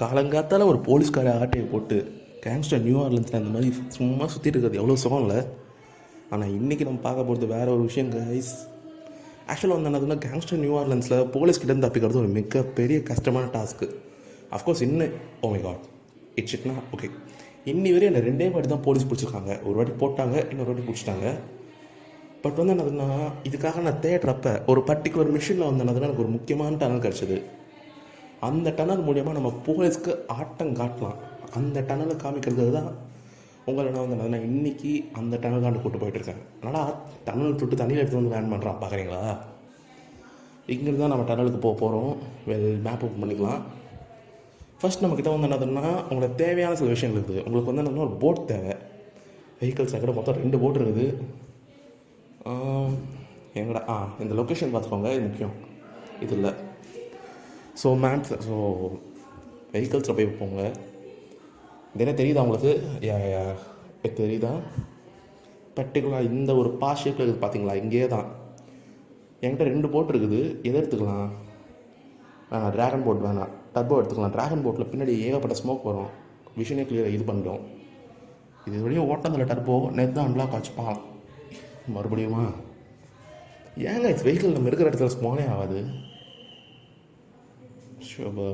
காலங்காத்தால ஒரு போலீஸ்கார ஆட்டையை போட்டு கேங்ஸ்டர் நியூ ஆர்லன்ஸில் அந்த மாதிரி சும்மா சுற்றிட்டு இருக்கிறது எவ்வளோ சுகம் இல்லை. ஆனால் இன்றைக்கி நம்ம பார்க்க போகிறது வேற ஒரு விஷயம் கைஸ். ஆக்சுவலாக வந்து என்னதுன்னா, கேங்ஸ்டர் நியூ ஆர்லன்ஸில் போலீஸ்கிட்டேருந்து தப்பிக்கிறது ஒரு மிகப்பெரிய கஷ்டமான டாஸ்க்கு. அஃப்கோர்ஸ் இன்னும் மை காட் இட்ஸ் இட்னா ஓகே. இன்னி வரையும் என்னை 2 வாட்டி தான் போலீஸ் பிடிச்சிருக்காங்க. ஒரு வாட்டி போட்டாங்க, இன்னொரு வாட்டி பிடிச்சிட்டாங்க. பட் வந்து என்னதுன்னா, இதுக்காக நான் தேடுறப்ப ஒரு பர்டிகுலர் மிஷினில் வந்து என்னதுன்னா எனக்கு ஒரு முக்கியமான டனல் கிடச்சிது. அந்த டனல் மூலிமா நம்ம போலீஸ்க்கு ஆட்டம் காட்டலாம். அந்த டனலை காமிக்கிறது தான் உங்களை நான் வந்து நான் இன்றைக்கி அந்த டனல் காண்டு கூட்டு போயிட்டுருக்கேன். அதனால் டனல் தொட்டு தண்ணியில் எடுத்து வந்து லேண்ட் பண்ணுறான் பார்க்குறீங்களா. இங்கேருந்து தான் நம்ம டனலுக்கு போக போகிறோம். மேப் ஓப்பன் பண்ணிக்கலாம். ஃபஸ்ட் நம்மக்கிட்ட வந்து என்னதுன்னா, உங்களுக்கு தேவையான சில விஷயங்கள் இருக்குது. உங்களுக்கு வந்து என்னன்னா ஒரு போட் தேவை. வெஹிக்கல்ஸ் கூட மொத்தம் 2 போட் இருக்குது. எங்கடா இந்த லொக்கேஷன் பார்த்துக்கோங்க, இது முக்கியம். இது இல்லை. ஸோ வெஹிக்கல்ஸில் போய் போங்க. இது என்ன தெரியுதா உங்களுக்கு? தெரியுதா? பர்டிகுலராக இந்த ஒரு ஷேப்பில் இருக்குது பார்த்தீங்களா? இங்கே தான் என்கிட்ட 2 போட் இருக்குது. எதை எடுத்துக்கலாம்? ட்ராகன் போட் வேணாம், டர்போ எடுத்துக்கலாம். ட்ராகன் போட்டில் பின்னாடி ஏகப்பட்ட ஸ்மோக் வரும். விஷனே கிளியராக இது பண்ணிட்டோம். இது வரையும் ஓட்டத்தில் டர்போ நேற்று தான் அன்லாக் ஆச்சுப்பான். மறுபடியுமா ஏங்க வெஹிக்கிள் நம்ம இருக்கிற இடத்துல ஸ்மோனே ஆகாது? ஷோபா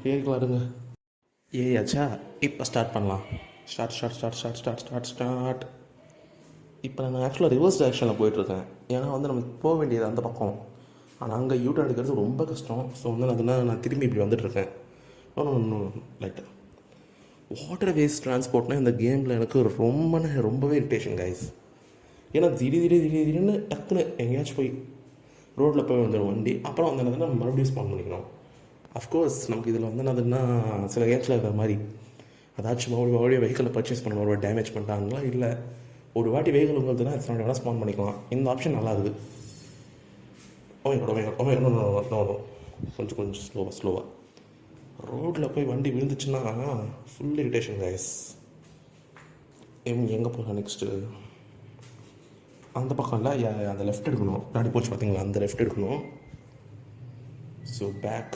ஏறிக்கலாம் இருங்க. ஏயாச்சா, இப்போ ஸ்டார்ட் பண்ணலாம். ஸ்டார்ட். இப்போ நான் ஆக்சுவலாக ரிவர்ஸ் டைரக்ஷனில் போயிட்டுருக்கேன். ஏன்னா வந்து நமக்கு போக வேண்டியது அந்த பக்கம். ஆனால் அங்கே யூட்டர்ன் எடுக்கிறது ரொம்ப கஷ்டம். ஸோ வந்து நான் திரும்பி இப்படி வந்துட்டுருக்கேன். லைட்டாக வாட்டர் வேஸ்ட் ட்ரான்ஸ்போர்ட்னால் இந்த கேமில் எனக்கு ரொம்பவே இரிட்டேஷன் கைஸ். ஏன்னா திடீர்னு டக்குன்னு எங்கேயாச்சும் போய் ரோட்டில் போய் வந்துடும் வண்டி. அப்புறம் வந்து நம்ம மறுபடியும் ஸ்பான் பண்ணிக்கணும். அஃப்கோர்ஸ் நமக்கு இதில் வந்து என்னதுன்னா, சில கேம்ஸில் இருக்கிற மாதிரி அதாச்சும் மறுபடியும் வெஹிக்கிளை பர்ச்சேஸ் பண்ண மறுபடியும் டேமேஜ் பண்ணிட்டாங்களா? இல்லை, ஒரு வாட்டி வெஹிக்கிள் உங்களுக்குன்னா எத்தனை வேணால் ஸ்பான் பண்ணிக்கலாம். இந்த ஆப்ஷன் நல்லா இருக்குது. கொஞ்சம் ஸ்லோவாக ரோட்டில் போய் வண்டி விழுந்துச்சுன்னா ஃபுல் இரிட்டேஷன் கைஸ். எங்கே போகலாம் நெக்ஸ்ட்டு? அந்த பக்கம் இல்லை, அந்த லெஃப்ட் எடுக்கணும். முன்னாடி போச்சு பார்த்தீங்களா, அந்த லெஃப்ட் எடுக்கணும். So back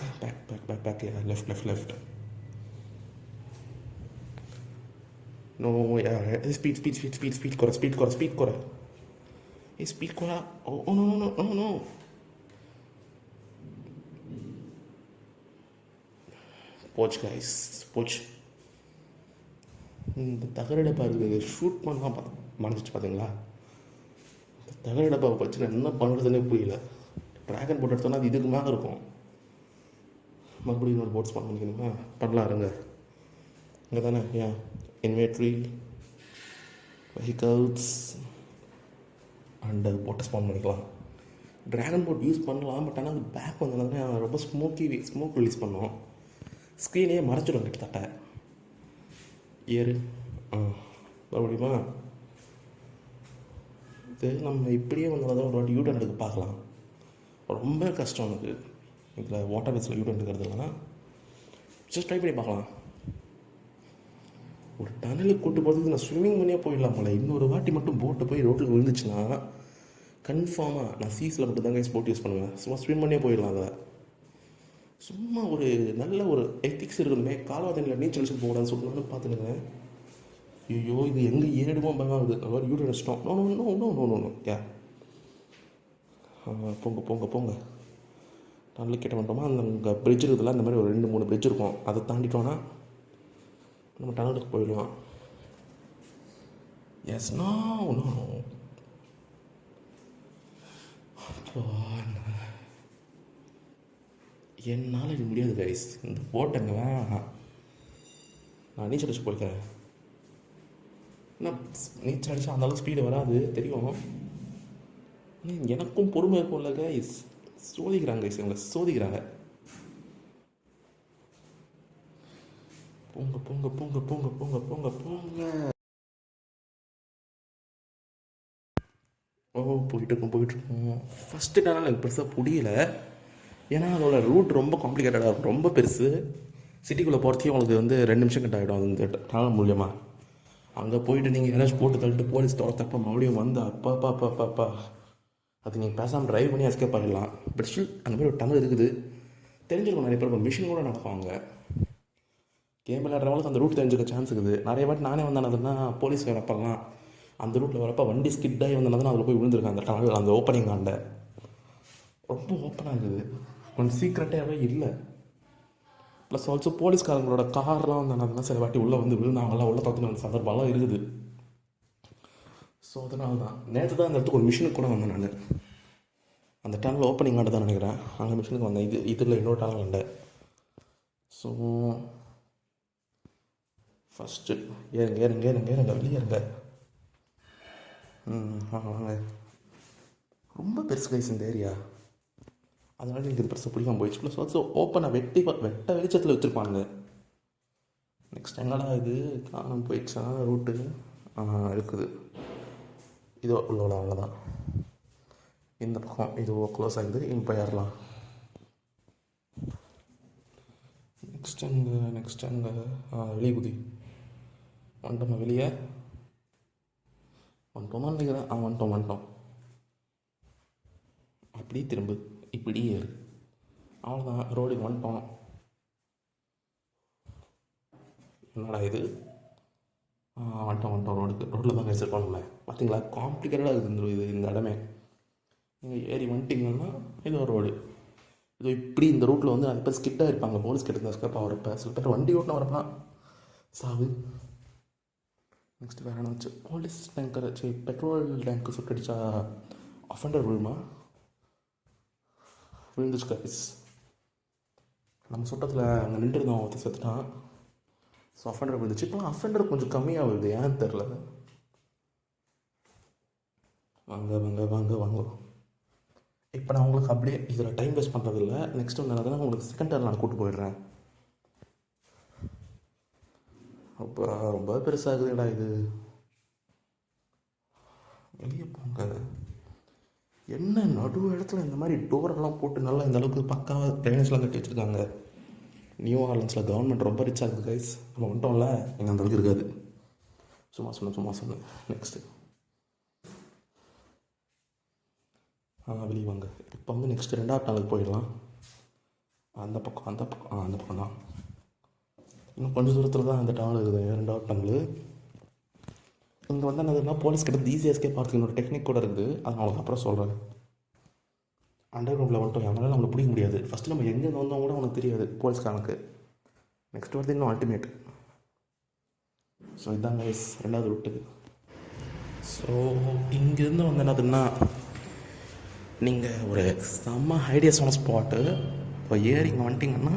left. No speed குறை. ஸ்பீட் குறை. Oh no. போச்சு. இந்த தகர டப்பா இருக்குது, ஷூட் பண்ணலாம் மறைஞ்சிச்சு பார்த்தீங்களா? இந்த தகர டப்பாவை வச்சு என்ன பண்ணுறதுன்னே புரியல. ட்ராகன் போட்டு எடுத்தோன்னா அது இதுக்கு மேலே இருக்கும். மறுபடியும் இன்னொரு போட் ஸ்பான் பண்ணிக்கணுமா? பண்ணலாம் இருங்க. இங்கே தானே இன்வெட்ரி வெஹிக்கல்ஸ் அண்டு போட்டை ஸ்பான் பண்ணிக்கலாம். ட்ராகன் போட் யூஸ் பண்ணலாம். பட் ஆனால் அது பேக் வந்ததுனால ரொம்ப ஸ்மோக் ரிலீஸ் பண்ணோம். ஸ்க்ரீனே மறைச்சிடும் கிட்டத்தட்ட. ஏறு மறுபடியுமா? இது நம்ம இப்படியே வந்தால்தான் ஒரு வாட்டி யூட்டர்ன் எடுக்க பார்க்கலாம். ரொம்ப கஷ்டம் எனக்கு இதில் வாட்டர் வேஸில் யூட்டர்ன் எடுக்கிறது இல்லைனா. ஜஸ்ட் ட்ரை பண்ணி பார்க்கலாம். ஒரு டனலுக்கு கூட்டு போகிறதுக்கு நான் ஸ்விம்மிங் பண்ணியே போயிடலாம் போல. இன்னொரு வாட்டி மட்டும் போட்டை போய் ரோட்டில் விழுந்துச்சுன்னா கன்ஃபார்மாக நான் சீஸில் மட்டும் தான் போட் யூஸ் பண்ணுவேன். சும்மா ஸ்விம் பண்ணியே போயிடலாம். அதை சும்மா ஒரு நல்ல ஒரு எத்திக்ஸ் இருக்கணுமே. கால்வாதனில் நீச்சல் அடிச்சு போகலான்னு சொல்லிட்டு பார்த்துருக்கேன். ஐயோ, இது எங்கே ஏறிடுமோ பயமாகுது. அதாவது யூட்டர்ன் அடிச்சிட்டோம். நோ. போங்க. டனல் கிட்ட வந்துட்டோமா? அந்த பிரிட்ஜ் இருக்குதுல, அந்த மாதிரி ஒரு 2-3 பிரிட்ஜ் இருக்கும். அதை தாண்டிட்டோன்னா நம்ம டனலுக்கு போயிடலாம். Yes no. என்னால் இது முடியாது கைஸ். இந்த போட்டங்களா நான் நீச்சல் அடிச்சு போயிருக்கேன். ஏன்னா நீச்சல் அடித்தா அந்தளவுக்கு ஸ்பீடு வராது தெரியும். எனக்கும் பொறுமை இருக்கும்ல கைஸ். சோதிக்கிறாங்க கைஸ், எங்களை சோதிக்கிறாங்க. போங்க. போயிட்டுருக்கோம். ஃபஸ்ட்டு டனல் எனக்கு பெருசாக புரியல. ஏன்னா அதோட ரூட் ரொம்ப காம்ப்ளிகேட்டடாக இருக்கும், ரொம்ப பெருசு. சிட்டிக்குள்ளே போகிறதுக்கே உங்களுக்கு வந்து 2 நிமிஷம் கிட்ட ஆகிடும் அந்த டனல் மூலியமாக. அங்கே போயிட்டு நீங்கள் ஏதாச்சும் போட்டு தள்ளிட்டு போலீஸ் தோட்டத்தப்போ மறுபடியும் வந்து அப்பா அது நீங்கள் பேசாமல் ட்ரைவ் பண்ணி எஸ்கேப் ஆகிடலாம். பட் ஸ்டில் அந்த மாதிரி ஒரு டனல் இருக்குது. தெரிஞ்சிருக்கும் நிறைய பேர். இப்போ மிஷின் கூட நடப்பாங்க. கேம் விளையாடுறவங்களுக்கு அந்த ரூட் தெரிஞ்சுக்க சான்ஸ் இருக்குது. நிறைய வாட்டி நானே வந்தேன்னா போலீஸ் வரப்பெல்லாம் அந்த ரூட்டில் வரப்போ வண்டி ஸ்கிட்டாகி வந்தேன்னா அதில் போய் விழுந்திருக்கேன். அந்த டனல் அந்த ஓப்பனிங் ஆண்ட ரொம்ப ஓப்பனாக இருக்குது, கொஞ்சம் சீக்ரெட்டாகவே இல்லை. ப்ளஸ் ஆல்சோ போலீஸ்காரங்களோட கார்லாம் வந்தேன்னா சில வாட்டி உள்ளே வந்து விழுந்தாங்கலாம், உள்ளே பார்த்துட்டு வந்த சந்தர்ப்பம்லாம் இருக்குது. ஸோ அதனால தான் நேற்று தான் அந்த இடத்துக்கு ஒரு மிஷினுக்கு கூட வந்தேன் நான். அந்த டனல் ஓப்பனிங் ஆண்டு தான் நினைக்கிறேன், அங்கே மிஷினுக்கு வந்தேன். இதில் இன்னொரு டனல் இல்லை. ஸோ ஃபஸ்ட்டு ஏறுங்க வெளியே இருங்க. வாங்க. ரொம்ப பெருசு கைஸ் இந்த ஏரியா, அதனால எனக்கு இது பெருசாக பிடிக்காம போயிடுச்சு. ப்ளஸ் ஆல்சோ ஓப்பனாக வெட்ட வெளிச்சத்தில் வச்சுருப்பாங்க. நெக்ஸ்ட் எங்கடா இது காணாமல் போயிடுச்சா ரூட்டு? இருக்குது, இதோ உள்ள அவ்வளோதான். இந்த பக்கம் இது க்ளோஸ் ஆகுது, இங்கே போயிடலாம். நெக்ஸ்ட் எங்கே வெளியே குதி வந்துட்டோமா? வெளியே வந்துட்டோமா நினைக்கிறேன். வந்துட்டோம். அப்படியே திரும்பு, இப்படியே ஏறு, அவ்வளோதான். ரோடுக்கு வந்துட்டோம். என்னடா இது? வந்துட்டோம் ரோட்டில் தான் கைஸ் பண்ணல. பார்த்தீங்களா, காம்ப்ளிகேட்டடாக இருக்குது இந்த இடமே. நீங்கள் ஏறி வந்துட்டிங்கன்னா இது ஒரு ரோடு. இது இப்படி இந்த ரூட்டில் வந்து நிறைய பேர் ஸ்கிட்டாக இருப்பாங்க. போலீஸ் கிட்ட ஸ்கப் ஆகிறப்ப சில பேர் வண்டி ஓட்டின வரப்பெல்லாம் சாவு. நெக்ஸ்ட் வேறு என்ன வச்சு, போலீஸ் டேங்கர் வச்சு பெட்ரோல் டேங்க்கு சுட்டடிச்சா அஃபெண்டர் விழுமா? விழுந்துச்சு கைஸ். நம்ம சுட்டத்தில் அங்கே நின்றுருந்தோம், ஒருத்தர் செத்துட்டான். ஸோ அஃபெண்டர் விழுந்துச்சு. இப்போலாம் அஃபெண்டர் கொஞ்சம் கம்மியாக வருது, ஏன்னு தெரில. வாங்க. இப்போ நான் உங்களுக்கு அப்படியே இதில் டைம் வேஸ்ட் பண்ணுறதில்ல. நெக்ஸ்ட் வந்து என்னதுன்னா உங்களுக்கு செகண்ட் டேர் நான் கூப்பிட்டு போயிடுறேன். ரொம்ப பெருசாகுதுடா இது. வெளியே போங்க. என்ன நடு இடத்துல இந்த மாதிரி டோரெல்லாம் போட்டு நல்லா இந்த அளவுக்கு பக்காவாக ட்ரைனேஜ்லாம் கட்டி வச்சுருக்காங்க. நியூ ஆர்லன்ஸில் கவர்மெண்ட் ரொம்ப ரிச்சாக இருக்குது கைஸ். நம்ம வந்துட்டோம்ல, எங்கள் அந்த அளவுக்கு இருக்காது. சும்மா சொன்னேன். நெக்ஸ்ட்டு வெளியே வாங்க. இப்போ வந்து நெக்ஸ்ட்டு 2வது நாளுக்கு போயிடலாம். அந்த பக்கம் தான். இன்னும் கொஞ்சம் தூரத்தில் தான் அந்த டனல் இருக்குது, 2வது டனல். இங்கே வந்து என்னதுன்னா போலீஸ் கிட்ட ஈஸியாக எஸ்கேப் ஆகிறதுக்கு இன்னொரு டெக்னிக் கூட இருக்குது. அதை நான் உங்களுக்கு அப்புறம் சொல்கிறேன். அண்டர் கிரவுண்டில் வந்துட்டோம், அதனால நம்மளை பிடிக்க முடியாது. ஃபஸ்ட்டு நம்ம எங்கேருந்து வந்தோம் கூட உனக்கு தெரியாது போலீஸ்காரனுக்கு. நெக்ஸ்ட் வருது இன்னும் அல்டிமேட். ஸோ இதாங்க கைஸ் 2வது ரூட்டு. ஸோ இங்கேருந்து வந்து என்னதுன்னா நீங்கள் ஒரு செம்ம ஐடியாஸான ஸ்பாட்டு. இப்போ ஏறி இங்கே வந்துட்டிங்கன்னா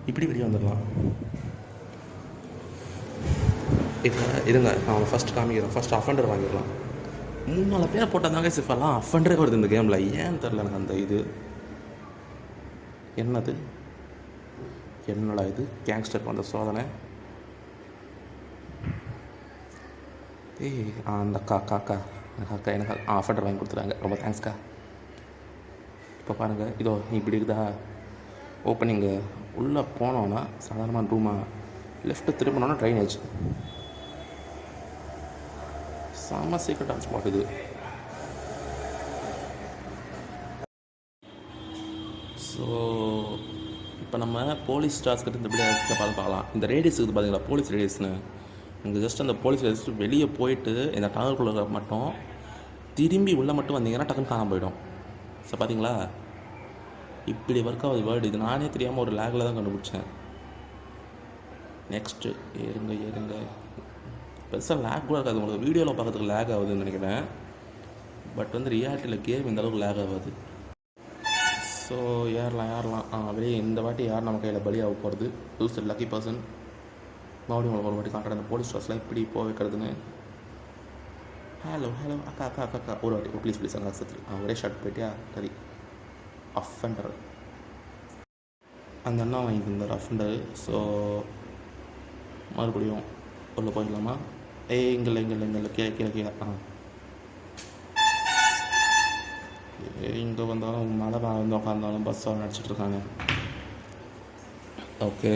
இப்படி வெளியே வந்துடலாம். இப்போ இருங்க, நான் ஃபஸ்ட் காமிக்கிறேன். ஃபஸ்ட் அஃபெண்டர் வாங்கிடலாம். 3-4 பேரை போட்டால் தாங்க சிஃபெல்லாம் அஃபெண்டரே வருது இந்த கேமில். ஏன்னு தெரில எனக்கு அந்த இது என்னடா இது கேங்ஸ்டருக்கு வந்த சோதனை. அந்த காக்கா எனக்கு அஃபெண்டர் வாங்கி கொடுத்துறாங்க, ரொம்ப தேங்க்ஸ்க்கா. இப்போ பாருங்கள், இதோ இப்படி இருக்குதா ஓப்பனிங்கு. உள்ளே போனோன்னா சாதாரணமான ரூமாக, லெஃப்ட்டு திரும்பினோன்னா ட்ரைனேஜ். செம்ம சீக்கிரட்டான ஸ்பாட் இது. ஸோ இப்போ நம்ம போலீஸ் ஸ்டார்ஸ் கிட்ட இந்த இப்படி பார்க்கலாம். இந்த ரேடியஸ் இருக்குது பார்த்தீங்களா, போலீஸ் ரேடியஸ்னு. இங்கே ஜஸ்ட் அந்த போலீஸ் ரேடியஸ் வெளியே போயிட்டு இந்த டனலுக்குள்ளே மட்டும் திரும்பி உள்ளே மட்டும் வந்தீங்கன்னா டக்குன்னு காணாமல் போயிடும். ஸோ பார்த்தீங்களா, இப்படி ஒர்க் ஆகுது வேர்டு. இது நானே தெரியாமல் ஒரு லேகில் தான் கண்டுபிடிச்சேன். நெக்ஸ்ட்டு ஏறுங்க. பெருசாக லேக் கூட இருக்காது உங்களுக்கு, வீடியோவில் பார்க்கறதுக்கு லேக் ஆகுதுன்னு நினைக்கிறேன். பட் வந்து ரியாலிட்டியில் கேம் இந்த அளவுக்கு லேக் ஆகாது. ஸோ ஏறலாம். வெளியே இந்த வாட்டி யார் நம்ம கையில் பலியாக போகிறது, லூஸ் லக்கி பர்சன். மறுபடியும் உங்களுக்கு ஒரு வாட்டி காட்டுறேன் அந்த போலீஸ் ஸ்டார்ஸ்லாம் எப்படி போக வைக்கிறதுன்னு. ஹலோ அக்கா ஒரு வாட்டி ப்ளீஸ் அங்கே சத்து ஒரே ஷர்ட் போயிட்டியா? சரி. அஃபெண்டர் அந்த அண்ணா வாங்கிட்டு இருந்தார் அஃபெண்டர். ஸோ மறுபடியும் உள்ளே போயிடலாமா? இங்கே கீழே இங்கே வந்தாலும் மழை வந்து உட்காந்தாலும் பஸ்ஸாக நடிச்சிட்ருக்காங்க. ஓகே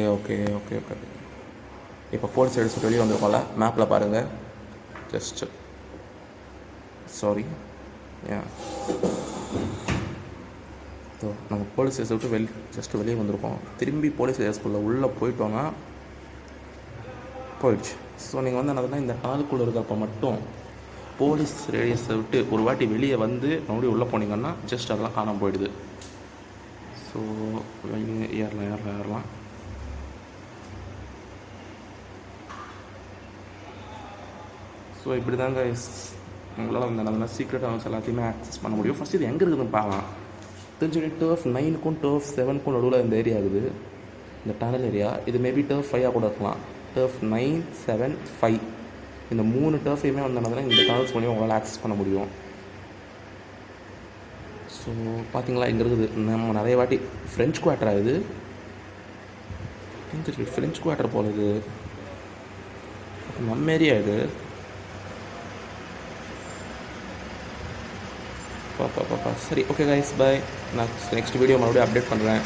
இப்போ போலீஸ் எடுத்து வெளியே வந்துருக்கோம்ல, மேப்பில் பாருங்கள். ஜஸ்ட்டு சாரி ஸோ நம்ம போலீஸ் ஸ்டேஷன் விட்டு ஜஸ்ட்டு வெளியே வந்திருக்கோம். திரும்பி போலீஸ் ஸ்டேஷனுக்குள்ளே உள்ளே போயிட்டோன்னா போயிடுச்சு. ஸோ நீங்கள் வந்து என்னதுன்னா இந்த ஹாலுக்குள்ளே இருக்கிறப்ப மட்டும் போலீஸ் ரேடியஸை விட்டு ஒரு வாட்டி வெளியே வந்து மறுபடியும் உள்ளே போனீங்கன்னா ஜஸ்ட் அதெல்லாம் காணாமல் போயிடுது. ஸோ ஏறலாம். ஸோ இப்படி தாங்க உங்களால் வந்து என்னதுன்னா சீக்ரெட் ஹவுஸ் எல்லாத்தையுமே ஆக்சஸ் பண்ண முடியும். ஃபஸ்ட் இது எங்கே இருக்குதுன்னு பார்க்கலாம். தெரிஞ்சு டர்ஃப் 9க்கும் டர்ஃப் 7க்கும் நடுவில் இந்த ஏரியா இருக்குது, இந்த டனல் ஏரியா. இது மேபி டர்ஃப் 5 கூட இருக்கலாம். டர்ஃப் 9, 7, 5 இந்த 3 டர்ஃபையுமே வந்து என்னதுன்னா இந்த டனல்ஸ் பண்ணி உங்களால் ஆக்சஸ் பண்ண முடியும். ஸோ பார்த்தீங்களா இங்கே இருக்குது. நம்ம நிறைய வாட்டி ஃப்ரெஞ்ச் குவார்ட்டரா இது, ஃப்ரெஞ்ச் குவார்ட்டர் போல் இது நம்ம ஏரியா இது. பாப்பா சரி, ஓகே கைஸ், பாய். நான் நெக்ஸ்ட் வீடியோ மறுபடியும் அப்டேட் பண்ணுறேன்.